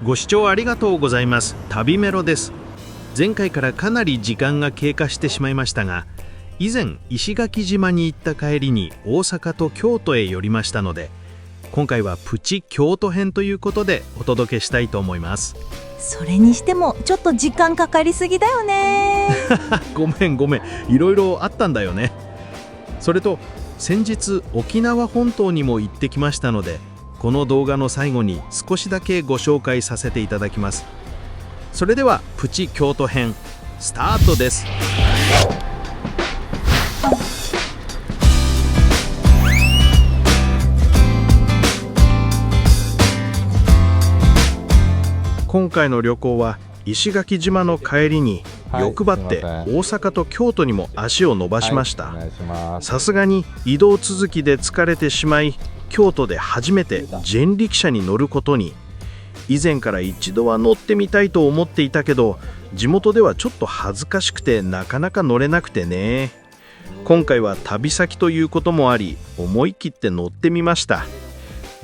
ご視聴ありがとうございます。旅メロです。前回からかなり時間が経過してしまいましたが、以前石垣島に行った帰りに大阪と京都へ寄りましたので、今回はプチ京都編ということでお届けしたいと思います。それにしてもちょっと時間かかりすぎだよね。ごめん、いろいろあったんだよね。それと先日沖縄本島にも行ってきましたので、この動画の最後に少しだけご紹介させていただきます。それではプチ京都編スタートです。今回の旅行は石垣島の帰りに欲張って大阪と京都にも足を伸ばしました。さすがに移動続きで疲れてしまい、京都で初めて人力車に乗ることに。以前から一度は乗ってみたいと思っていたけど、地元ではちょっと恥ずかしくてなかなか乗れなくてね。今回は旅先ということもあり、思い切って乗ってみました。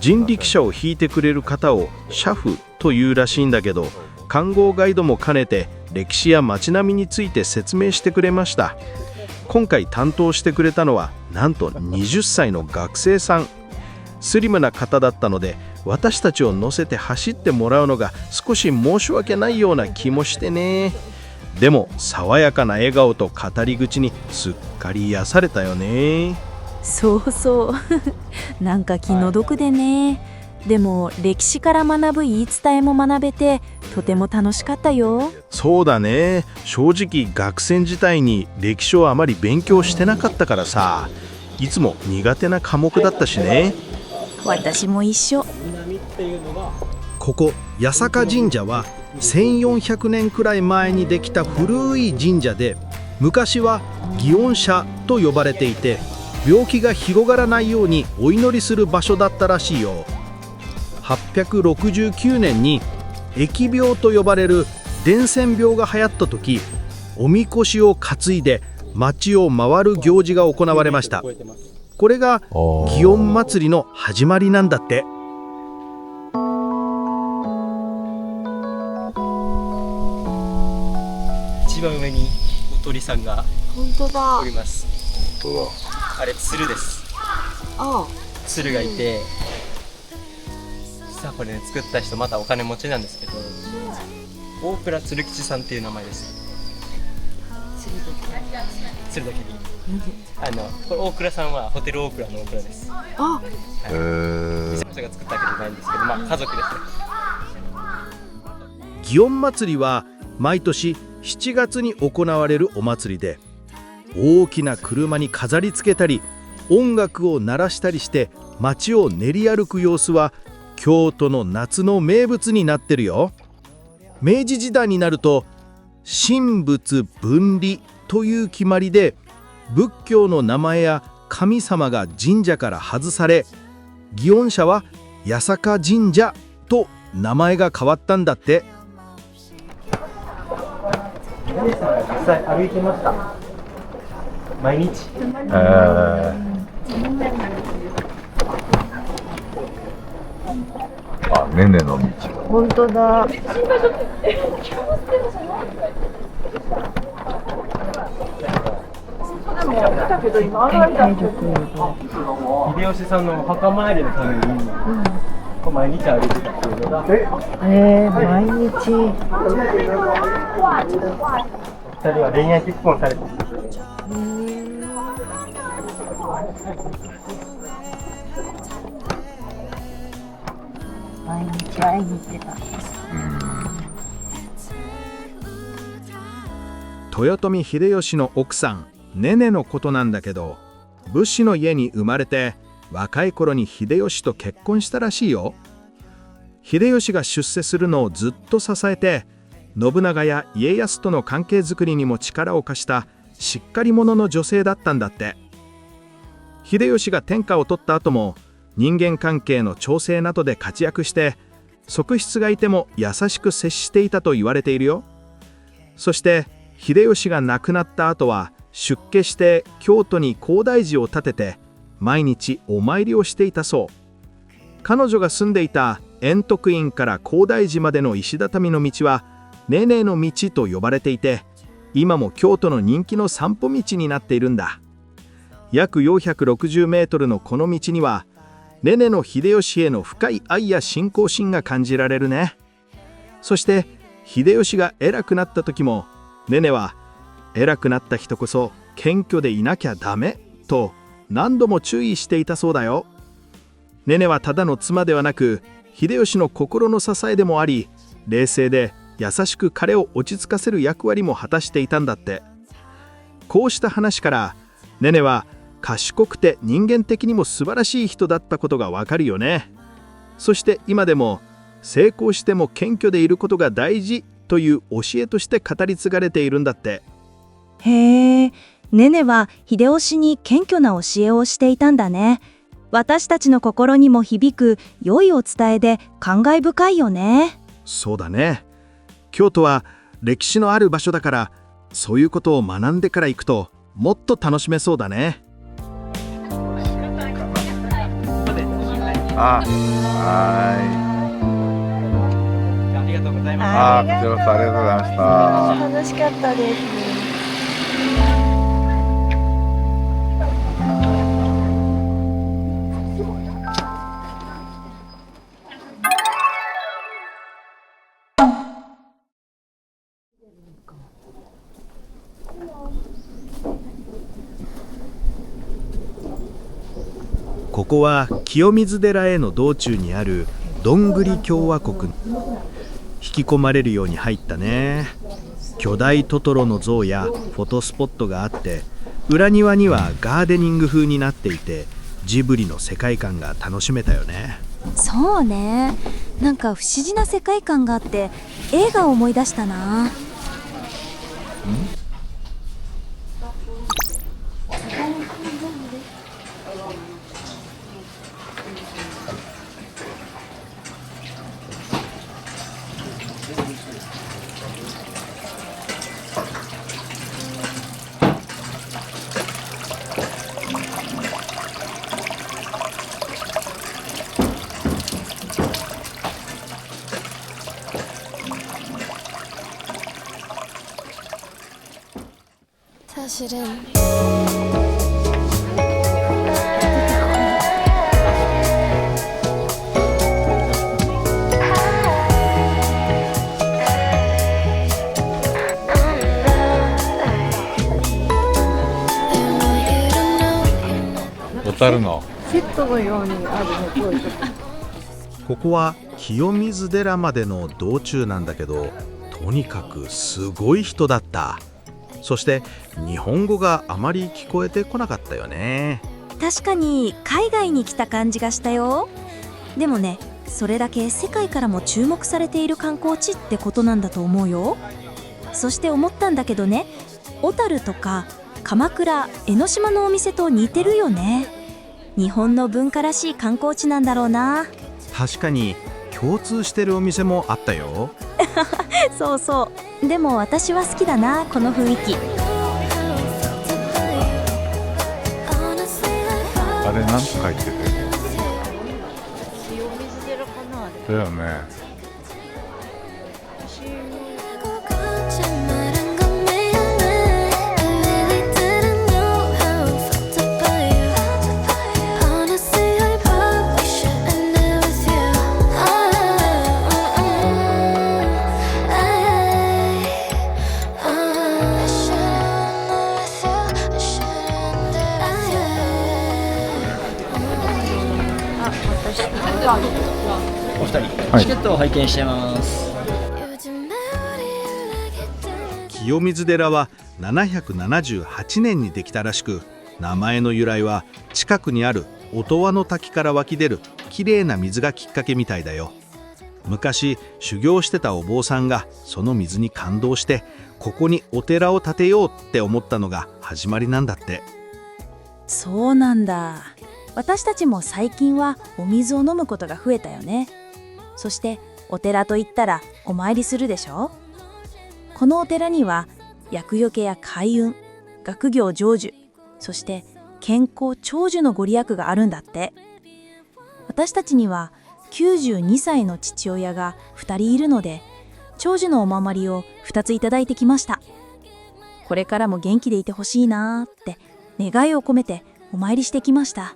人力車を引いてくれる方を車夫というらしいんだけど、観光ガイドも兼ねて歴史や街並みについて説明してくれました。今回担当してくれたのはなんと20歳の学生さん。スリムな方だったので、私たちを乗せて走ってもらうのが少し申し訳ないような気もしてね。でも爽やかな笑顔と語り口にすっかり癒されたよね。そうなんか気の毒でね。でも歴史から学ぶ言い伝えも学べてとても楽しかったよ。そうだね。正直学生時代に歴史をあまり勉強してなかったからさ、いつも苦手な科目だったしね。私も一緒。ここ八坂神社は1400年くらい前にできた古い神社で、昔は祇園社と呼ばれていて、病気が広がらないようにお祈りする場所だったらしいよ。869年に疫病と呼ばれる伝染病が流行った時、おみこしを担いで町を回る行事が行われました。これが祇園祭の始まりなんだって。一番上にお鳥さんが本当だ。おります。あれ鶴です。鶴がいて、実はこれね、作った人またお金持ちなんですけど、大倉鶴吉さんっていう名前です。鶴だけにこれ大倉さんはホテル大倉の大倉です。店の人が作ったわけじゃないんですけど、家族ですね。祇園祭は毎年7月に行われるお祭りで、大きな車に飾り付けたり音楽を鳴らしたりして街を練り歩く様子は京都の夏の名物になってるよ。明治時代になると神仏分離という決まりで、仏教の名前や神様が神社から外され、祇園社は八坂神社と名前が変わったんだって。皆さんが実際歩いてました。毎日。ねねの道。本当だ。秀吉さんのお墓参りのために、毎日歩いてたっていうのが。毎日。二人は恋愛結婚されてる。毎日会いに行ってた。豊臣秀吉の奥さんねねのことなんだけど、武士の家に生まれて若い頃に秀吉と結婚したらしいよ。秀吉が出世するのをずっと支えて、信長や家康との関係づくりにも力を貸したしっかり者の女性だったんだって。秀吉が天下を取った後も人間関係の調整などで活躍して、側室がいても優しく接していたと言われているよ。そして秀吉が亡くなった後は出家して京都に高台寺を建てて毎日お参りをしていたそう。彼女が住んでいた円徳院から高台寺までの石畳の道はねねの道と呼ばれていて、今も京都の人気の散歩道になっているんだ。約460メートルのこの道にはねねの秀吉への深い愛や信仰心が感じられるね。そして秀吉が偉くなった時もねねは偉くなった人こそ謙虚でいなきゃダメと何度も注意していたそうだよ。ねねはただの妻ではなく秀吉の心の支えでもあり、冷静で優しく彼を落ち着かせる役割も果たしていたんだって。こうした話からねねは賢くて人間的にも素晴らしい人だったことがわかるよね。そして今でも成功しても謙虚でいることが大事という教えとして語り継がれているんだって。へえ、ねねは秀吉に謙虚な教えをしていたんだね。私たちの心にも響く良いお伝えで感慨深いよね。そうだね。京都は歴史のある場所だから、そういうことを学んでから行くともっと楽しめそうだね。ありがとうございます。こちらこそありがとうございました。楽しかったです。ここは清水寺への道中にあるどんぐり共和国。引き込まれるように入ったね。巨大トトロの像やフォトスポットがあって、裏庭にはガーデニング風になっていて、ジブリの世界観が楽しめたよね。そうね。なんか不思議な世界観があって映画を思い出したな。小樽のセットのようにあるね。ここは清水寺までの道中なんだけど、とにかくすごい人だった。そして日本語があまり聞こえてこなかったよね。確かに海外に来た感じがしたよ。でもね、それだけ世界からも注目されている観光地ってことなんだと思うよ。そして思ったんだけどね、小樽とか鎌倉、江ノ島のお店と似てるよね。日本の文化らしい観光地なんだろうな。確かに共通してるお店もあったよ。そうそう。でも私は好きだな、この雰囲気。あれなんて書いてる？清水寺かな、あれ。だよね。お二人、はいチケットを拝見してます。清水寺は778年にできたらしく、名前の由来は近くにある音羽の滝から湧き出るきれいな水がきっかけみたいだよ。昔修行してたお坊さんがその水に感動して、ここにお寺を建てようって思ったのが始まりなんだって。そうなんだ。私たちも最近はお水を飲むことが増えたよね。そしてお寺といったらお参りするでしょ。このお寺には厄除けや開運、学業成就、そして健康長寿のご利益があるんだって。私たちには92歳の父親が2人いるので、長寿のお守りを2ついただいてきました。これからも元気でいてほしいなーって願いを込めてお参りしてきました。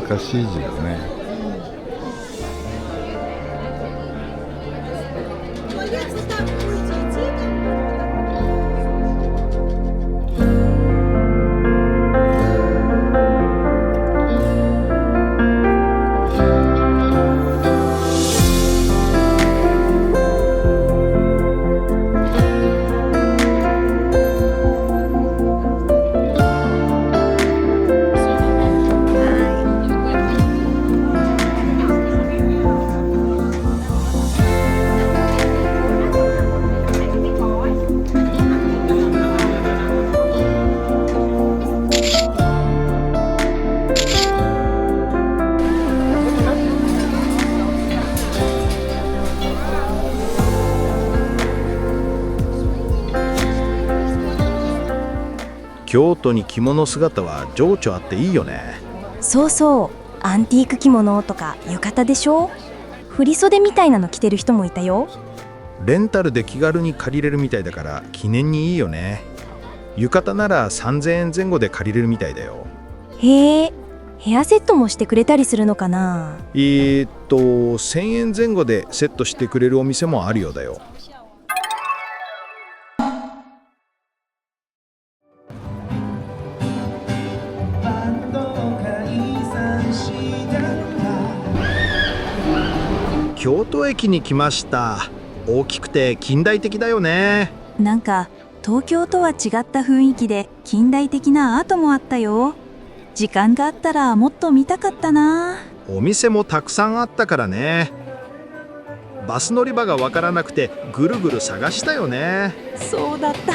難しい字だね。京都に着物姿は情緒あっていいよね。そうそう、アンティーク着物とか浴衣でしょ。振袖みたいなの着てる人もいたよ。レンタルで気軽に借りれるみたいだから記念にいいよね。浴衣なら3000円前後で借りれるみたいだよ。へえ、ヘアセットもしてくれたりするのかな。1000円前後でセットしてくれるお店もあるようだよ。京都駅に来ました。大きくて近代的だよね。なんか東京とは違った雰囲気で近代的なアートもあったよ。時間があったらもっと見たかったな。お店もたくさんあったからね。バス乗り場がわからなくてぐるぐる探したよね。そうだった。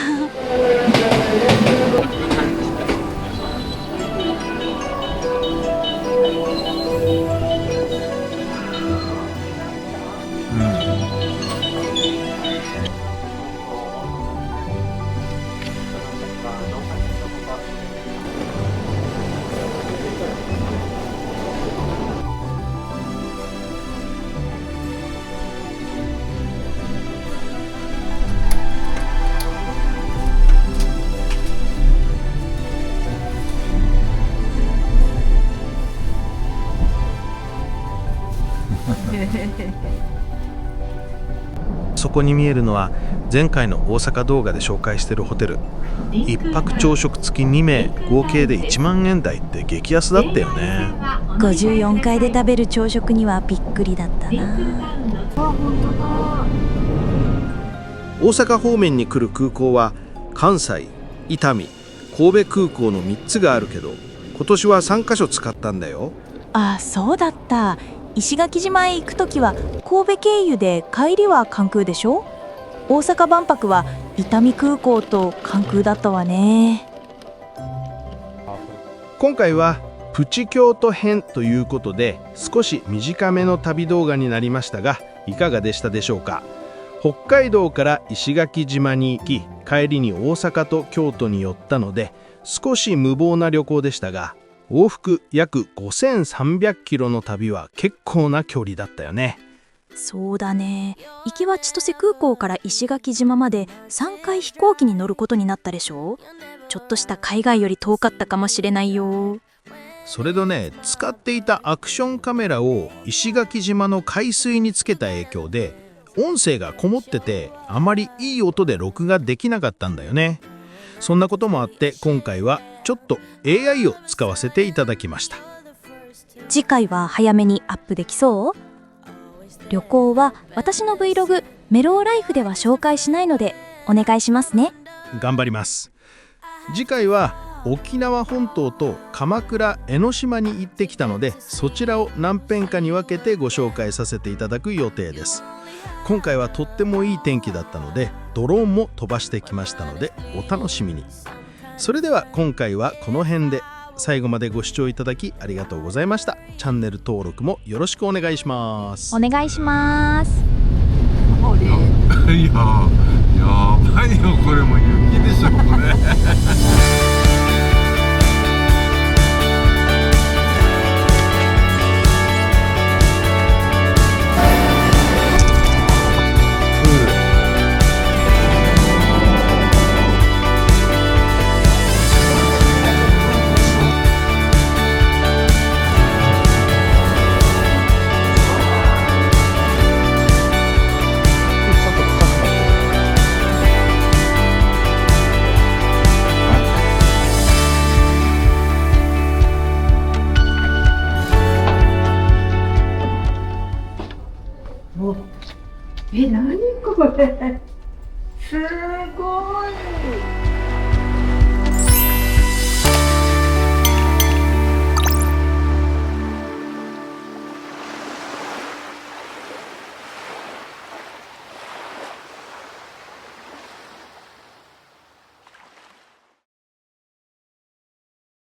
そこに見えるのは前回の大阪動画で紹介しているホテル。1泊朝食付き2名合計で1万円台って激安だったよね。54階で食べる朝食にはびっくりだったな。大阪方面に来る空港は関西、伊丹、神戸空港の3つがあるけど、今年は3カ所使ったんだよ。あ、そうだった。石垣島へ行くときは神戸経由で、帰りは関空でしょ。大阪万博は伊丹空港と関空だったわね。今回はプチ京都編ということで少し短めの旅動画になりましたが、いかがでしたでしょうか。北海道から石垣島に行き、帰りに大阪と京都に寄ったので少し無謀な旅行でしたが、往復約5300キロの旅は結構な距離だったよね。そうだね。行きは千歳空港から石垣島まで3回飛行機に乗ることになったでしょ。ちょっとした海外より遠かったかもしれないよ。それとね、使っていたアクションカメラを石垣島の海水につけた影響で音声がこもってて、あまりいい音で録画できなかったんだよね。そんなこともあって今回はちょっと AI を使わせていただきました。次回は早めにアップできそう？旅行は私の Vlog メローライフでは紹介しないのでお願いしますね。頑張ります。次回は沖縄本島と鎌倉江ノ島に行ってきたので、そちらを何編かに分けてご紹介させていただく予定です。今回はとってもいい天気だったのでドローンも飛ばしてきましたのでお楽しみに。それでは今回はこの辺で。最後までご視聴いただきありがとうございました。チャンネル登録もよろしくお願いします。お願いします。いやばいよ、これも雪でしょこれ。何これ、すごい。